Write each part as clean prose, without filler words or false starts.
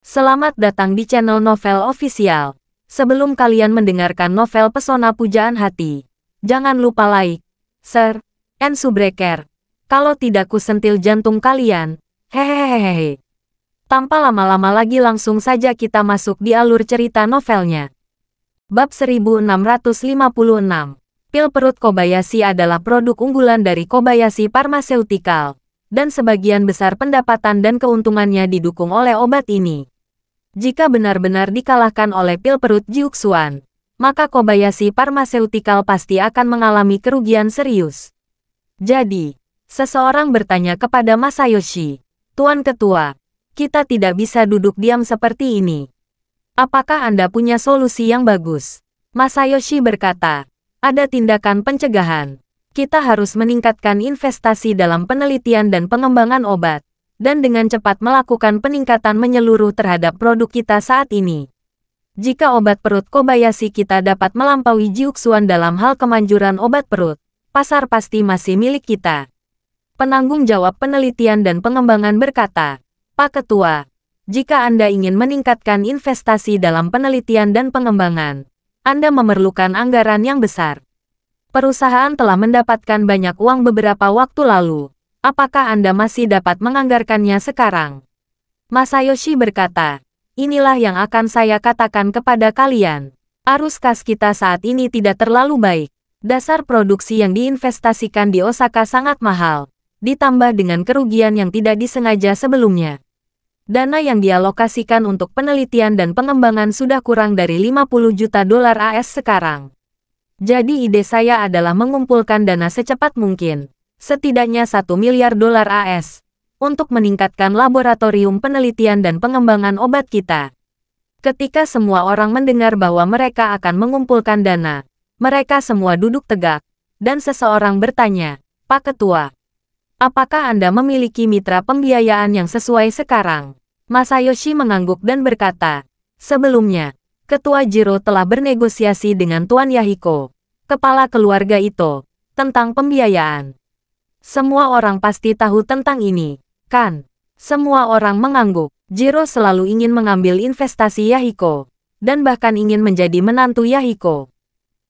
Selamat datang di channel Novel Official. Sebelum kalian mendengarkan novel Pesona Pujaan Hati, jangan lupa like, share, and subscribe. Kalau tidak kusentil jantung kalian. Hehehehe. Tanpa lama-lama lagi langsung saja kita masuk di alur cerita novelnya. Bab 1656. Pil perut Kobayashi adalah produk unggulan dari Kobayashi Pharmaceutical, dan sebagian besar pendapatan dan keuntungannya didukung oleh obat ini. Jika benar-benar dikalahkan oleh pil perut Jiuxuan, maka Kobayashi Pharmaceutical pasti akan mengalami kerugian serius. Jadi, seseorang bertanya kepada Masayoshi, "Tuan Ketua, kita tidak bisa duduk diam seperti ini. Apakah Anda punya solusi yang bagus?" Masayoshi berkata, "Ada tindakan pencegahan. Kita harus meningkatkan investasi dalam penelitian dan pengembangan obat, dan dengan cepat melakukan peningkatan menyeluruh terhadap produk kita saat ini. Jika obat perut Kobayashi kita dapat melampaui Jiuxuan dalam hal kemanjuran obat perut, pasar pasti masih milik kita." Penanggung jawab penelitian dan pengembangan berkata, "Pak Ketua, jika Anda ingin meningkatkan investasi dalam penelitian dan pengembangan, Anda memerlukan anggaran yang besar. Perusahaan telah mendapatkan banyak uang beberapa waktu lalu. Apakah Anda masih dapat menganggarkannya sekarang?" Masayoshi berkata, "Inilah yang akan saya katakan kepada kalian. Arus kas kita saat ini tidak terlalu baik. Dasar produksi yang diinvestasikan di Osaka sangat mahal, ditambah dengan kerugian yang tidak disengaja sebelumnya. Dana yang dialokasikan untuk penelitian dan pengembangan sudah kurang dari 50 juta dolar AS sekarang. Jadi ide saya adalah mengumpulkan dana secepat mungkin, setidaknya 1 miliar dolar AS, untuk meningkatkan laboratorium penelitian dan pengembangan obat kita." Ketika semua orang mendengar bahwa mereka akan mengumpulkan dana, mereka semua duduk tegak, dan seseorang bertanya, "Pak Ketua, apakah Anda memiliki mitra pembiayaan yang sesuai sekarang?" Masayoshi mengangguk dan berkata, "Sebelumnya, Ketua Jiro telah bernegosiasi dengan Tuan Yahiko, kepala keluarga Ito, tentang pembiayaan." Semua orang pasti tahu tentang ini, kan? Semua orang mengangguk. Jiro selalu ingin mengambil investasi Yahiko, dan bahkan ingin menjadi menantu Yahiko.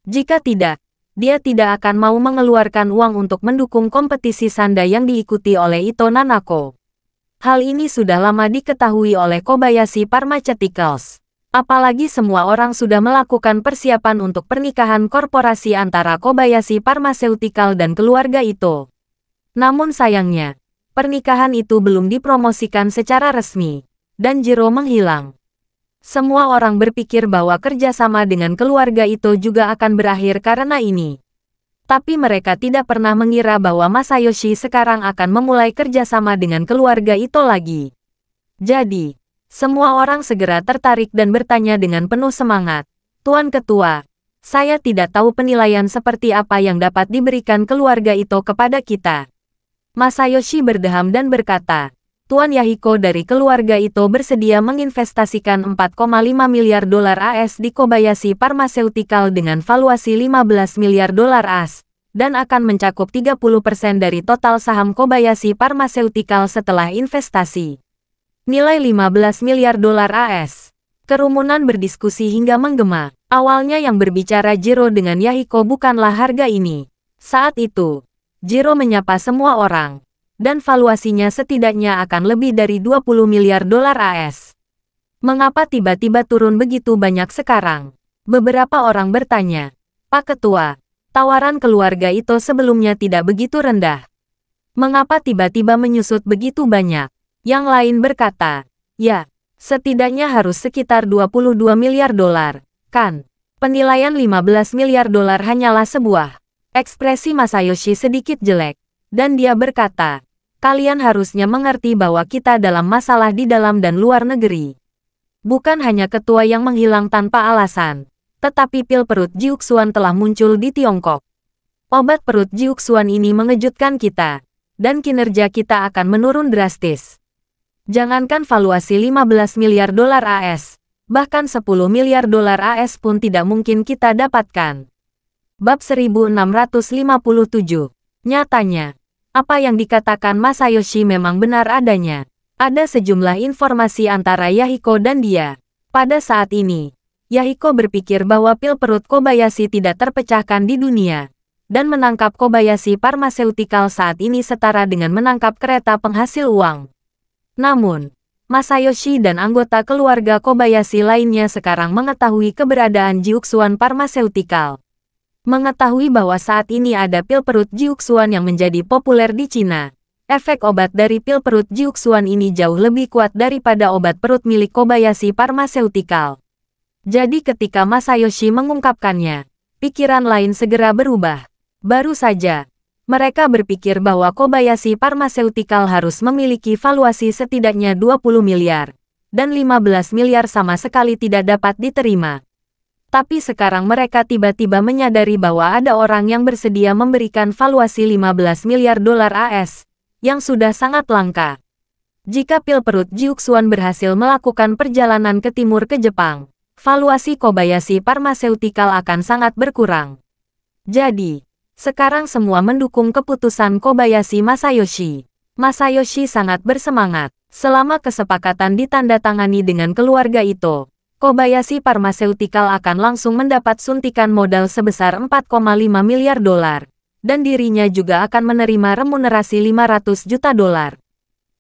Jika tidak, dia tidak akan mau mengeluarkan uang untuk mendukung kompetisi sanda yang diikuti oleh Ito Nanako. Hal ini sudah lama diketahui oleh Kobayashi Pharmaceuticals. Apalagi semua orang sudah melakukan persiapan untuk pernikahan korporasi antara Kobayashi Pharmaceutical dan keluarga Ito. Namun sayangnya, pernikahan itu belum dipromosikan secara resmi, dan Jiro menghilang. Semua orang berpikir bahwa kerjasama dengan keluarga Ito juga akan berakhir karena ini. Tapi mereka tidak pernah mengira bahwa Masayoshi sekarang akan memulai kerjasama dengan keluarga Ito lagi. Jadi, semua orang segera tertarik dan bertanya dengan penuh semangat, "Tuan Ketua, saya tidak tahu penilaian seperti apa yang dapat diberikan keluarga Ito kepada kita." Masayoshi berdeham dan berkata, "Tuan Yahiko dari keluarga Ito bersedia menginvestasikan 4,5 miliar dolar AS di Kobayashi Pharmaceutical dengan valuasi 15 miliar dolar AS, dan akan mencakup 30% dari total saham Kobayashi Pharmaceutical setelah investasi. Nilai 15 miliar dolar AS. Kerumunan berdiskusi hingga menggema. Awalnya yang berbicara Jiro dengan Yahiko bukanlah harga ini. Saat itu, Jiro menyapa semua orang, dan valuasinya setidaknya akan lebih dari 20 miliar dolar AS. Mengapa tiba-tiba turun begitu banyak sekarang? Beberapa orang bertanya, "Pak Ketua, tawaran keluarga Ito sebelumnya tidak begitu rendah. Mengapa tiba-tiba menyusut begitu banyak?" Yang lain berkata, "Ya, setidaknya harus sekitar 22 miliar dolar, kan? Penilaian 15 miliar dolar hanyalah sebuah..." Ekspresi Masayoshi sedikit jelek, dan dia berkata, "Kalian harusnya mengerti bahwa kita dalam masalah di dalam dan luar negeri. Bukan hanya ketua yang menghilang tanpa alasan, tetapi pil perut Jiuxuan telah muncul di Tiongkok. Obat perut Jiuxuan ini mengejutkan kita, dan kinerja kita akan menurun drastis. Jangankan valuasi 15 miliar dolar AS, bahkan 10 miliar dolar AS pun tidak mungkin kita dapatkan." Bab 1657. Nyatanya, apa yang dikatakan Masayoshi memang benar adanya. Ada sejumlah informasi antara Yahiko dan dia. Pada saat ini, Yahiko berpikir bahwa pil perut Kobayashi tidak terpecahkan di dunia. Dan menangkap Kobayashi Pharmaceutical saat ini setara dengan menangkap kereta penghasil uang. Namun, Masayoshi dan anggota keluarga Kobayashi lainnya sekarang mengetahui keberadaan Jiuxuan Pharmaceutical. Mengetahui bahwa saat ini ada pil perut Jiuxuan yang menjadi populer di Cina. Efek obat dari pil perut Jiuxuan ini jauh lebih kuat daripada obat perut milik Kobayashi Pharmaceutical. Jadi ketika Masayoshi mengungkapkannya, pikiran lain segera berubah. Baru saja, mereka berpikir bahwa Kobayashi Pharmaceutical harus memiliki valuasi setidaknya 20 miliar, dan 15 miliar sama sekali tidak dapat diterima. Tapi sekarang mereka tiba-tiba menyadari bahwa ada orang yang bersedia memberikan valuasi 15 miliar dolar AS, yang sudah sangat langka. Jika pil perut Jiuxuan berhasil melakukan perjalanan ke timur ke Jepang, valuasi Kobayashi Pharmaceutical akan sangat berkurang. Jadi, sekarang semua mendukung keputusan Kobayashi Masayoshi. Masayoshi sangat bersemangat. Selama kesepakatan ditandatangani dengan keluarga itu, Kobayashi Pharmaceutical akan langsung mendapat suntikan modal sebesar 4,5 miliar dolar. Dan dirinya juga akan menerima remunerasi 500 juta dolar.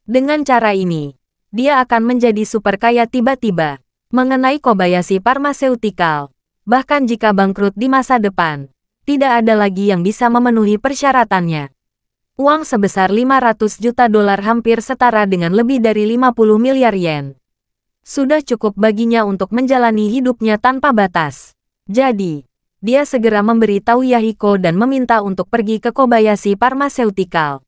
Dengan cara ini, dia akan menjadi super kaya tiba-tiba. Mengenai Kobayashi Pharmaceutical, bahkan jika bangkrut di masa depan, tidak ada lagi yang bisa memenuhi persyaratannya. Uang sebesar 500 juta dolar hampir setara dengan lebih dari 50 miliar yen. Sudah cukup baginya untuk menjalani hidupnya tanpa batas. Jadi, dia segera memberitahu Yahiko dan meminta untuk pergi ke Kobayashi Pharmaceutical.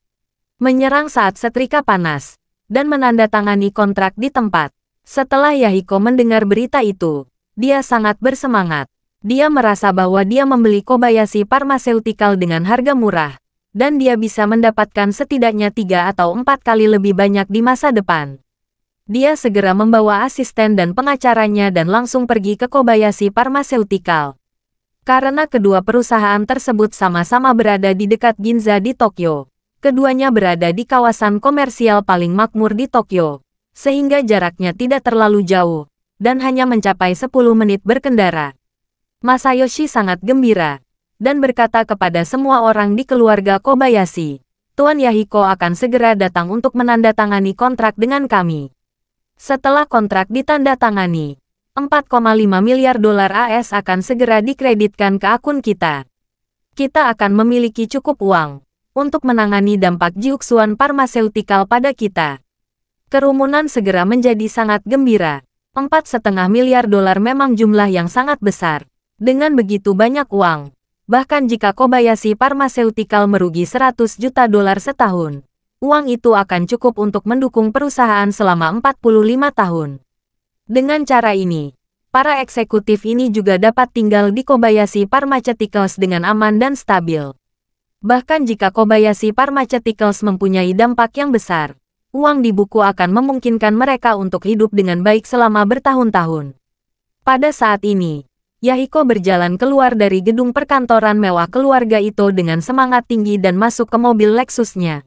Menyerang saat setrika panas, dan menandatangani kontrak di tempat. Setelah Yahiko mendengar berita itu, dia sangat bersemangat. Dia merasa bahwa dia membeli Kobayashi Pharmaceutical dengan harga murah, dan dia bisa mendapatkan setidaknya 3 atau 4 kali lebih banyak di masa depan. Dia segera membawa asisten dan pengacaranya dan langsung pergi ke Kobayashi Pharmaceutical. Karena kedua perusahaan tersebut sama-sama berada di dekat Ginza di Tokyo, keduanya berada di kawasan komersial paling makmur di Tokyo, sehingga jaraknya tidak terlalu jauh, dan hanya mencapai 10 menit berkendara. Masayoshi sangat gembira, dan berkata kepada semua orang di keluarga Kobayashi, Tuan Yahiko akan segera datang untuk menandatangani kontrak dengan kami. Setelah kontrak ditandatangani, 4,5 miliar dolar AS akan segera dikreditkan ke akun kita. Kita akan memiliki cukup uang untuk menangani dampak Jiuxuan Pharmaceutical pada kita. Kerumunan segera menjadi sangat gembira. 4,5 miliar dolar memang jumlah yang sangat besar. Dengan begitu banyak uang, bahkan jika Kobayashi Pharmaceutical merugi 100 juta dolar setahun, uang itu akan cukup untuk mendukung perusahaan selama 45 tahun. Dengan cara ini, para eksekutif ini juga dapat tinggal di Kobayashi Pharmaceuticals dengan aman dan stabil. Bahkan jika Kobayashi Pharmaceuticals mempunyai dampak yang besar, uang di buku akan memungkinkan mereka untuk hidup dengan baik selama bertahun-tahun. Pada saat ini, Yahiko berjalan keluar dari gedung perkantoran mewah keluarga itu dengan semangat tinggi dan masuk ke mobil Lexusnya.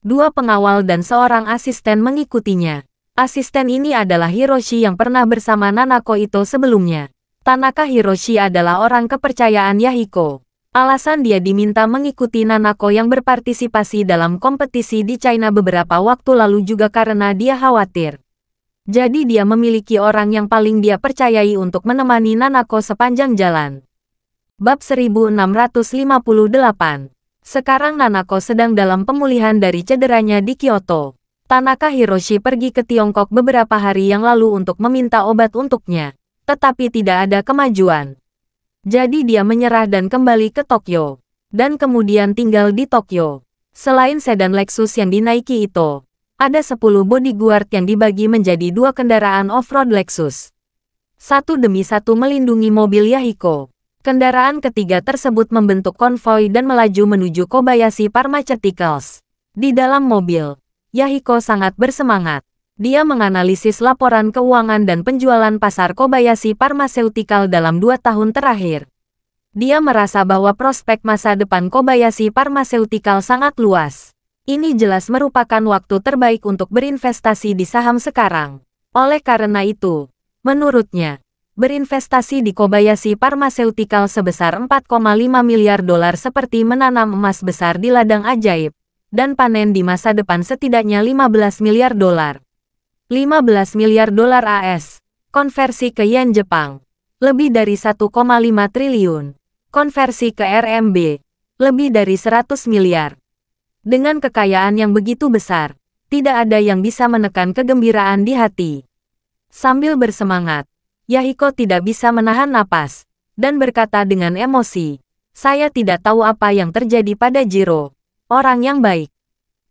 2 pengawal dan seorang asisten mengikutinya. Asisten ini adalah Hiroshi yang pernah bersama Nanako itu sebelumnya. Tanaka Hiroshi adalah orang kepercayaan Yahiko. Alasan dia diminta mengikuti Nanako yang berpartisipasi dalam kompetisi di China beberapa waktu lalu juga karena dia khawatir. Jadi dia memiliki orang yang paling dia percayai untuk menemani Nanako sepanjang jalan. Bab 1658. Sekarang Nanako sedang dalam pemulihan dari cederanya di Kyoto. Tanaka Hiroshi pergi ke Tiongkok beberapa hari yang lalu untuk meminta obat untuknya, tetapi tidak ada kemajuan. Jadi dia menyerah dan kembali ke Tokyo, dan kemudian tinggal di Tokyo. Selain sedan Lexus yang dinaiki itu, ada 10 bodyguard yang dibagi menjadi 2 kendaraan off-road Lexus. Satu demi satu melindungi mobil Yahiko. Kendaraan ketiga tersebut membentuk konvoi dan melaju menuju Kobayashi Pharmaceuticals. Di dalam mobil, Yahiko sangat bersemangat. Dia menganalisis laporan keuangan dan penjualan pasar Kobayashi Pharmaceutical dalam 2 tahun terakhir. Dia merasa bahwa prospek masa depan Kobayashi Pharmaceutical sangat luas. Ini jelas merupakan waktu terbaik untuk berinvestasi di saham sekarang. Oleh karena itu, menurutnya, berinvestasi di Kobayashi Pharmaceutical sebesar 4,5 miliar dolar seperti menanam emas besar di ladang ajaib, dan panen di masa depan setidaknya 15 miliar dolar. 15 miliar dolar AS, konversi ke yen Jepang, lebih dari 1,5 triliun, konversi ke RMB, lebih dari 100 miliar. Dengan kekayaan yang begitu besar, tidak ada yang bisa menekan kegembiraan di hati. Sambil bersemangat, Yahiko tidak bisa menahan napas, dan berkata dengan emosi, "Saya tidak tahu apa yang terjadi pada Jiro, orang yang baik.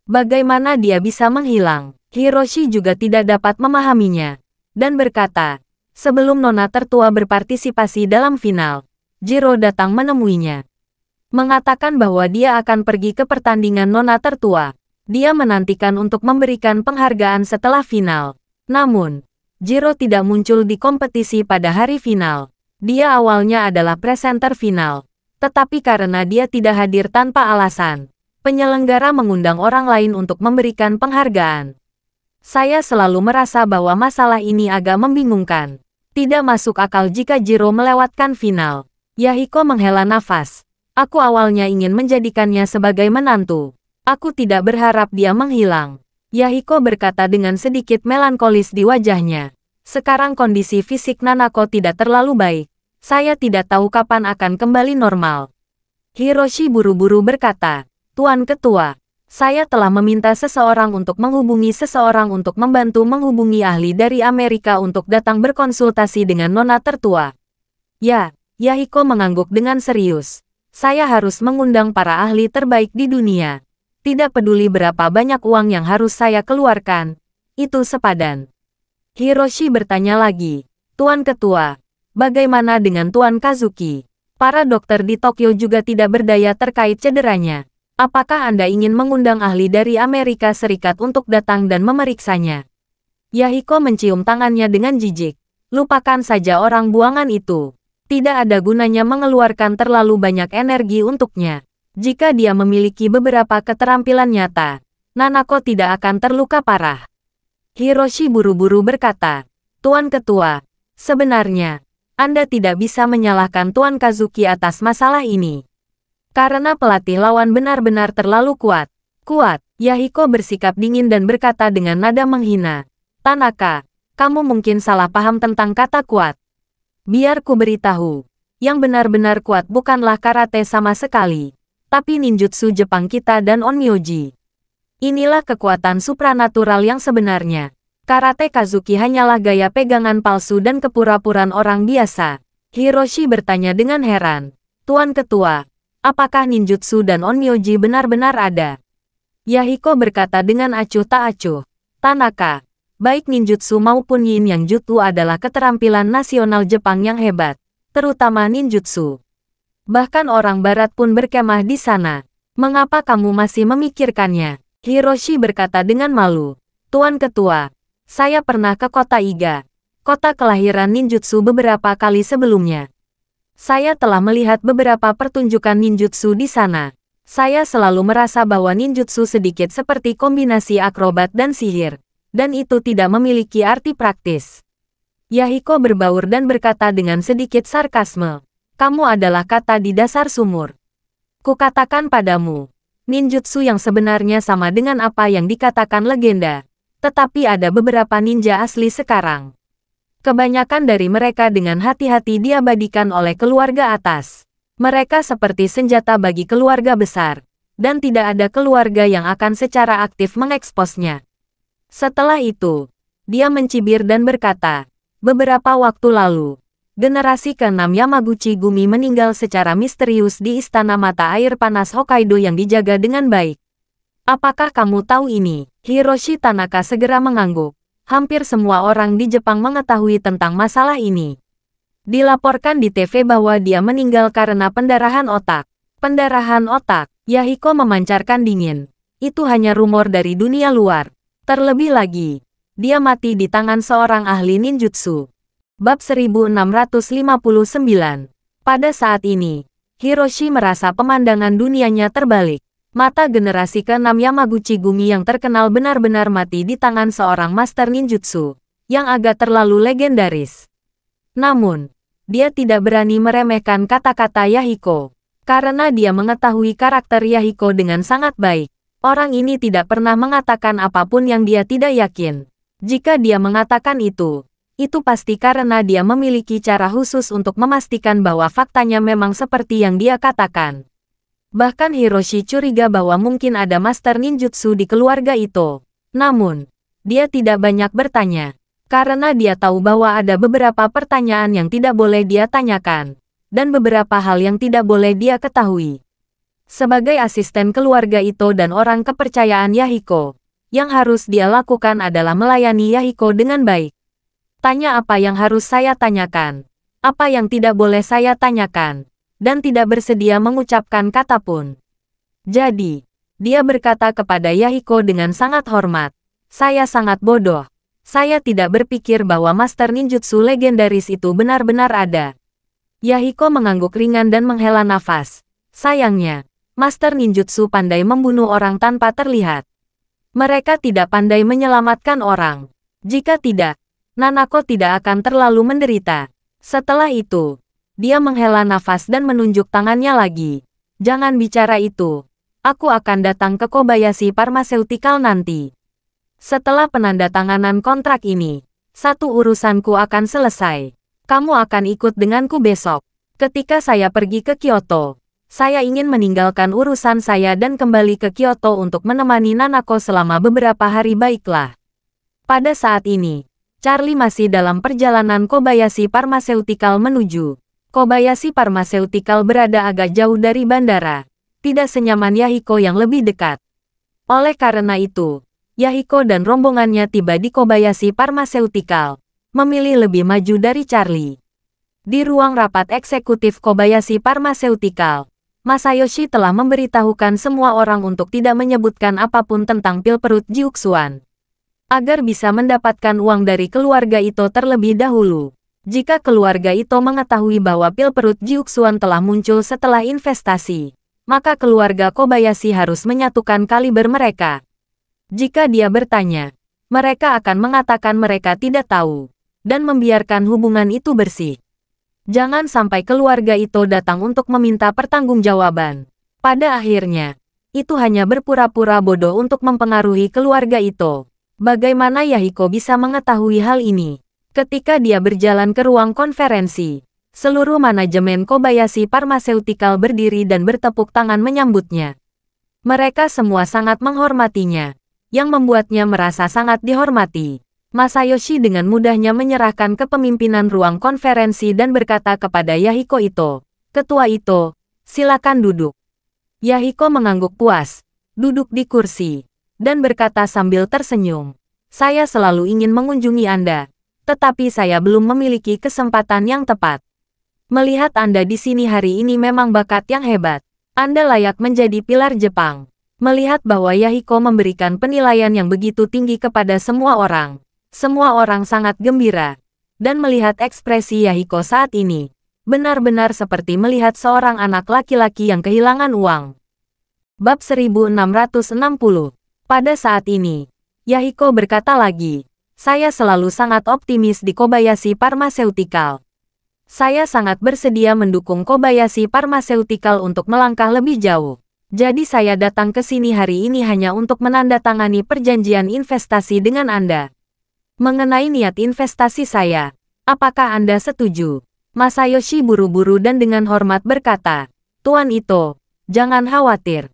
Bagaimana dia bisa menghilang?" Hiroshi juga tidak dapat memahaminya, dan berkata, "Sebelum nona tertua berpartisipasi dalam final, Jiro datang menemuinya. Mengatakan bahwa dia akan pergi ke pertandingan nona tertua. Dia menantikan untuk memberikan penghargaan setelah final. Namun, Jiro tidak muncul di kompetisi pada hari final. Dia awalnya adalah presenter final. Tetapi karena dia tidak hadir tanpa alasan, penyelenggara mengundang orang lain untuk memberikan penghargaan. Saya selalu merasa bahwa masalah ini agak membingungkan. Tidak masuk akal jika Jiro melewatkan final." Yahiko menghela nafas. "Aku awalnya ingin menjadikannya sebagai menantu. Aku tidak berharap dia menghilang." Yahiko berkata dengan sedikit melankolis di wajahnya. "Sekarang kondisi fisik Nanako tidak terlalu baik. Saya tidak tahu kapan akan kembali normal." Hiroshi buru-buru berkata, "Tuan Ketua, saya telah meminta seseorang untuk menghubungi seseorang untuk membantu menghubungi ahli dari Amerika untuk datang berkonsultasi dengan nona tertua." "Ya," Yahiko mengangguk dengan serius. "Saya harus mengundang para ahli terbaik di dunia. Tidak peduli berapa banyak uang yang harus saya keluarkan. Itu sepadan." Hiroshi bertanya lagi, "Tuan Ketua, bagaimana dengan Tuan Kazuki? Para dokter di Tokyo juga tidak berdaya terkait cederanya. Apakah Anda ingin mengundang ahli dari Amerika Serikat untuk datang dan memeriksanya?" Yahiko mencium tangannya dengan jijik. "Lupakan saja orang buangan itu. Tidak ada gunanya mengeluarkan terlalu banyak energi untuknya. Jika dia memiliki beberapa keterampilan nyata, Nanako tidak akan terluka parah." Hiroshi buru-buru berkata, "Tuan Ketua, sebenarnya, Anda tidak bisa menyalahkan Tuan Kazuki atas masalah ini. Karena pelatih lawan benar-benar terlalu kuat." "Kuat?" Yahiko bersikap dingin dan berkata dengan nada menghina. "Tanaka, kamu mungkin salah paham tentang kata kuat. Biar ku beritahu, yang benar-benar kuat bukanlah karate sama sekali, tapi ninjutsu Jepang kita dan onmyoji. Inilah kekuatan supranatural yang sebenarnya. Karate Kazuki hanyalah gaya pegangan palsu dan kepura-puraan orang biasa." Hiroshi bertanya dengan heran, "Tuan Ketua, apakah ninjutsu dan onmyoji benar-benar ada?" Yahiko berkata dengan acuh tak acuh, "Tanaka, baik ninjutsu maupun yin yang jutsu adalah keterampilan nasional Jepang yang hebat, terutama ninjutsu. Bahkan orang barat pun berkemah di sana. Mengapa kamu masih memikirkannya?" Hiroshi berkata dengan malu, "Tuan Ketua, saya pernah ke kota Iga, kota kelahiran ninjutsu beberapa kali sebelumnya. Saya telah melihat beberapa pertunjukan ninjutsu di sana. Saya selalu merasa bahwa ninjutsu sedikit seperti kombinasi akrobat dan sihir, dan itu tidak memiliki arti praktis." Yahiko berbaur dan berkata dengan sedikit sarkasme, "Kamu adalah kata di dasar sumur. Kukatakan padamu, ninjutsu yang sebenarnya sama dengan apa yang dikatakan legenda, tetapi ada beberapa ninja asli sekarang. Kebanyakan dari mereka dengan hati-hati diabadikan oleh keluarga atas. Mereka seperti senjata bagi keluarga besar, dan tidak ada keluarga yang akan secara aktif mengeksposnya." Setelah itu, dia mencibir dan berkata, "Beberapa waktu lalu, generasi ke-6 Yamaguchi Gumi meninggal secara misterius di Istana Mata Air Panas Hokkaido yang dijaga dengan baik. Apakah kamu tahu ini?" Hiroshi Tanaka segera mengangguk. Hampir semua orang di Jepang mengetahui tentang masalah ini. Dilaporkan di TV bahwa dia meninggal karena pendarahan otak. Pendarahan otak, Yahiko memancarkan dingin. Itu hanya rumor dari dunia luar. Terlebih lagi, dia mati di tangan seorang ahli ninjutsu. Bab 1659. Pada saat ini, Hiroshi merasa pemandangan dunianya terbalik. Mata generasi ke-6 Yamaguchi Gumi yang terkenal benar-benar mati di tangan seorang master ninjutsu, yang agak terlalu legendaris. Namun, dia tidak berani meremehkan kata-kata Yahiko. Karena dia mengetahui karakter Yahiko dengan sangat baik. Orang ini tidak pernah mengatakan apapun yang dia tidak yakin. Jika dia mengatakan itu pasti karena dia memiliki cara khusus untuk memastikan bahwa faktanya memang seperti yang dia katakan. Bahkan Hiroshi curiga bahwa mungkin ada master ninjutsu di keluarga Ito. Namun, dia tidak banyak bertanya. Karena dia tahu bahwa ada beberapa pertanyaan yang tidak boleh dia tanyakan. Dan beberapa hal yang tidak boleh dia ketahui. Sebagai asisten keluarga Ito dan orang kepercayaan Yahiko, yang harus dia lakukan adalah melayani Yahiko dengan baik. Tanya apa yang harus saya tanyakan. Apa yang tidak boleh saya tanyakan. Dan tidak bersedia mengucapkan kata pun. Jadi, dia berkata kepada Yahiko dengan sangat hormat, "Saya sangat bodoh. Saya tidak berpikir bahwa master ninjutsu legendaris itu benar-benar ada." Yahiko mengangguk ringan dan menghela nafas. Sayangnya, master ninjutsu pandai membunuh orang tanpa terlihat. Mereka tidak pandai menyelamatkan orang. Jika tidak, Nanako tidak akan terlalu menderita. Setelah itu, dia menghela nafas dan menunjuk tangannya lagi. "Jangan bicara itu. Aku akan datang ke Kobayashi Pharmaceutical nanti. Setelah penandatanganan kontrak ini, satu urusanku akan selesai. Kamu akan ikut denganku besok. Ketika saya pergi ke Kyoto, saya ingin meninggalkan urusan saya dan kembali ke Kyoto untuk menemani Nanako selama beberapa hari." Baiklah. Pada saat ini, Charlie masih dalam perjalanan Kobayashi Pharmaceutical menuju. Kobayashi Pharmaceutical berada agak jauh dari bandara, tidak senyaman Yahiko yang lebih dekat. Oleh karena itu, Yahiko dan rombongannya tiba di Kobayashi Pharmaceutical, memilih lebih maju dari Charlie. Di ruang rapat eksekutif Kobayashi Pharmaceutical, Masayoshi telah memberitahukan semua orang untuk tidak menyebutkan apapun tentang pil perut Jiuxuan, agar bisa mendapatkan uang dari keluarga Ito terlebih dahulu. Jika keluarga Ito mengetahui bahwa pil perut Jiuxuan telah muncul setelah investasi, maka keluarga Kobayashi harus menyatukan kaliber mereka. Jika dia bertanya, mereka akan mengatakan mereka tidak tahu, dan membiarkan hubungan itu bersih. Jangan sampai keluarga Ito datang untuk meminta pertanggungjawaban. Pada akhirnya, itu hanya berpura-pura bodoh untuk mempengaruhi keluarga Ito. Bagaimana Yahiko bisa mengetahui hal ini? Ketika dia berjalan ke ruang konferensi, seluruh manajemen Kobayashi Pharmaceutical berdiri dan bertepuk tangan menyambutnya. Mereka semua sangat menghormatinya, yang membuatnya merasa sangat dihormati. Masayoshi dengan mudahnya menyerahkan kepemimpinan ruang konferensi dan berkata kepada Yahiko Ito, "Ketua Ito, silakan duduk." Yahiko mengangguk puas, duduk di kursi, dan berkata sambil tersenyum, "Saya selalu ingin mengunjungi Anda. Tetapi saya belum memiliki kesempatan yang tepat. Melihat Anda di sini hari ini memang bakat yang hebat. Anda layak menjadi pilar Jepang." Melihat bahwa Yahiko memberikan penilaian yang begitu tinggi kepada semua orang sangat gembira. Dan melihat ekspresi Yahiko saat ini, benar-benar seperti melihat seorang anak laki-laki yang kehilangan uang. Bab 1660. Pada saat ini, Yahiko berkata lagi, "Saya selalu sangat optimis di Kobayashi Pharmaceutical. Saya sangat bersedia mendukung Kobayashi Pharmaceutical untuk melangkah lebih jauh. Jadi saya datang ke sini hari ini hanya untuk menandatangani perjanjian investasi dengan Anda. Mengenai niat investasi saya, apakah Anda setuju?" Masayoshi buru-buru dan dengan hormat berkata, "Tuan Ito, jangan khawatir.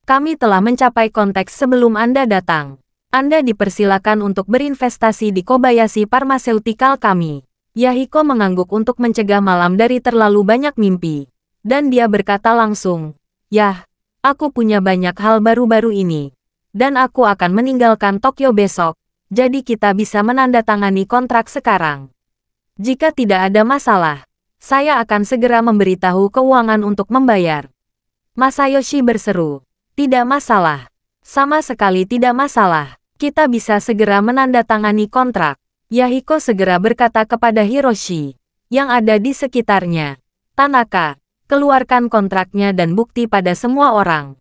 Kami telah mencapai konteks sebelum Anda datang. Anda dipersilakan untuk berinvestasi di Kobayashi Pharmaceutical kami." Yahiko mengangguk untuk mencegah malam dari terlalu banyak mimpi. Dan dia berkata langsung, "Yah, aku punya banyak hal baru-baru ini. Dan aku akan meninggalkan Tokyo besok, jadi kita bisa menandatangani kontrak sekarang. Jika tidak ada masalah, saya akan segera memberitahu keuangan untuk membayar." Masayoshi berseru, "Tidak masalah. Sama sekali tidak masalah. Kita bisa segera menandatangani kontrak." Yahiko segera berkata kepada Hiroshi, yang ada di sekitarnya, "Tanaka, keluarkan kontraknya dan bukti pada semua orang."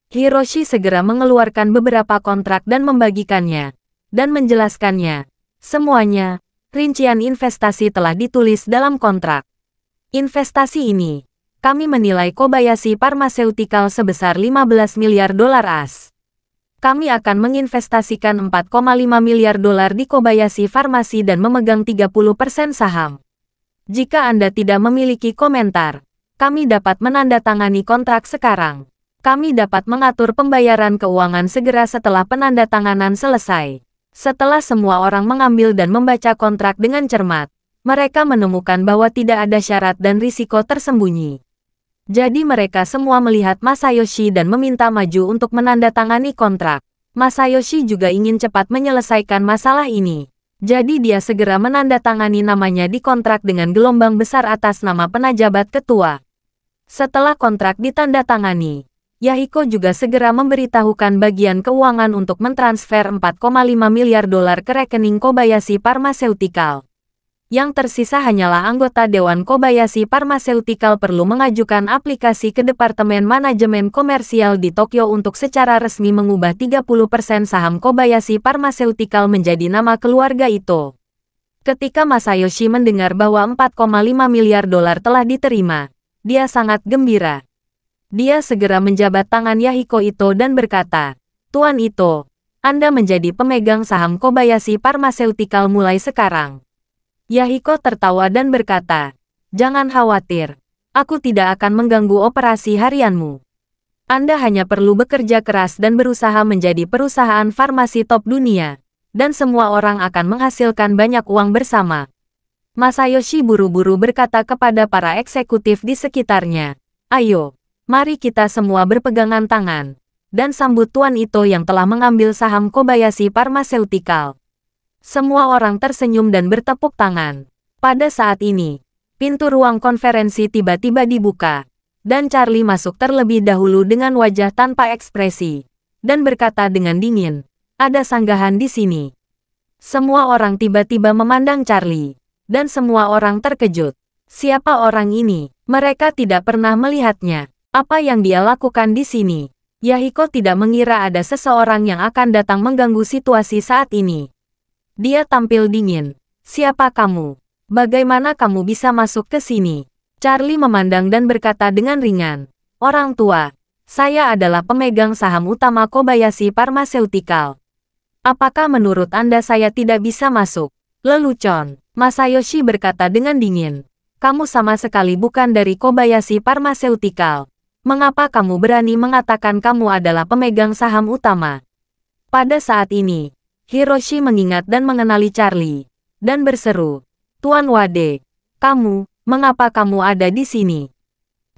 Hiroshi segera mengeluarkan beberapa kontrak dan membagikannya, dan menjelaskannya. Semuanya, rincian investasi telah ditulis dalam kontrak. Investasi ini, kami menilai Kobayashi Pharmaceutical sebesar 15 miliar dolar AS. Kami akan menginvestasikan 4,5 miliar dolar di Kobayashi Farmasi dan memegang 30% saham. Jika Anda tidak memiliki komentar, kami dapat menandatangani kontrak sekarang. Kami dapat mengatur pembayaran keuangan segera setelah penandatanganan selesai. Setelah semua orang mengambil dan membaca kontrak dengan cermat, mereka menemukan bahwa tidak ada syarat dan risiko tersembunyi. Jadi mereka semua melihat Masayoshi dan meminta maju untuk menandatangani kontrak. Masayoshi juga ingin cepat menyelesaikan masalah ini. Jadi dia segera menandatangani namanya di kontrak dengan gelombang besar atas nama penajabat ketua. Setelah kontrak ditandatangani, Yahiko juga segera memberitahukan bagian keuangan untuk mentransfer 4,5 miliar dolar ke rekening Kobayashi Pharmaceutical. Yang tersisa hanyalah anggota Dewan Kobayashi Pharmaceutical perlu mengajukan aplikasi ke Departemen Manajemen Komersial di Tokyo untuk secara resmi mengubah 30% saham Kobayashi Pharmaceutical menjadi nama keluarga Ito. Ketika Masayoshi mendengar bahwa 4,5 miliar dolar telah diterima, dia sangat gembira. Dia segera menjabat tangan Yahiko Ito dan berkata, "Tuan Ito, Anda menjadi pemegang saham Kobayashi Pharmaceutical mulai sekarang." Yahiko tertawa dan berkata, "Jangan khawatir, aku tidak akan mengganggu operasi harianmu. Anda hanya perlu bekerja keras dan berusaha menjadi perusahaan farmasi top dunia, dan semua orang akan menghasilkan banyak uang bersama." Masayoshi buru-buru berkata kepada para eksekutif di sekitarnya, "Ayo, mari kita semua berpegangan tangan, dan sambut Tuan Ito yang telah mengambil saham Kobayashi Pharmaceutical." Semua orang tersenyum dan bertepuk tangan. Pada saat ini, pintu ruang konferensi tiba-tiba dibuka, dan Charlie masuk terlebih dahulu dengan wajah tanpa ekspresi, dan berkata dengan dingin, "Ada sanggahan di sini." Semua orang tiba-tiba memandang Charlie, dan semua orang terkejut. Siapa orang ini? Mereka tidak pernah melihatnya. Apa yang dia lakukan di sini? Yahiko tidak mengira ada seseorang yang akan datang mengganggu situasi saat ini. Dia tampil dingin. "Siapa kamu? Bagaimana kamu bisa masuk ke sini?" Charlie memandang dan berkata dengan ringan, "Orang tua, saya adalah pemegang saham utama Kobayashi Pharmaceutical. Apakah menurut Anda saya tidak bisa masuk?" "Lelucon," Masayoshi berkata dengan dingin. "Kamu sama sekali bukan dari Kobayashi Pharmaceutical. Mengapa kamu berani mengatakan kamu adalah pemegang saham utama?" Pada saat ini, Hiroshi mengingat dan mengenali Charlie, dan berseru, "Tuan Wade, mengapa kamu ada di sini?"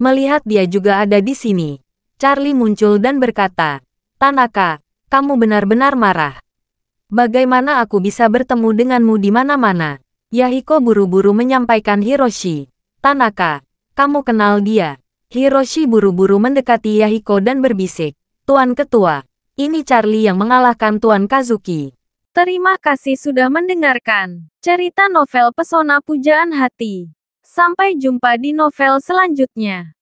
Melihat dia juga ada di sini, Charlie muncul dan berkata, "Tanaka, kamu benar-benar marah. Bagaimana aku bisa bertemu denganmu di mana-mana?" Yahiko buru-buru menyampaikan Hiroshi, "Tanaka, kamu kenal dia?" Hiroshi buru-buru mendekati Yahiko dan berbisik, "Tuan Ketua, ini Charlie yang mengalahkan Tuan Kazuki." Terima kasih sudah mendengarkan cerita novel Pesona Pujaan Hati. Sampai jumpa di novel selanjutnya.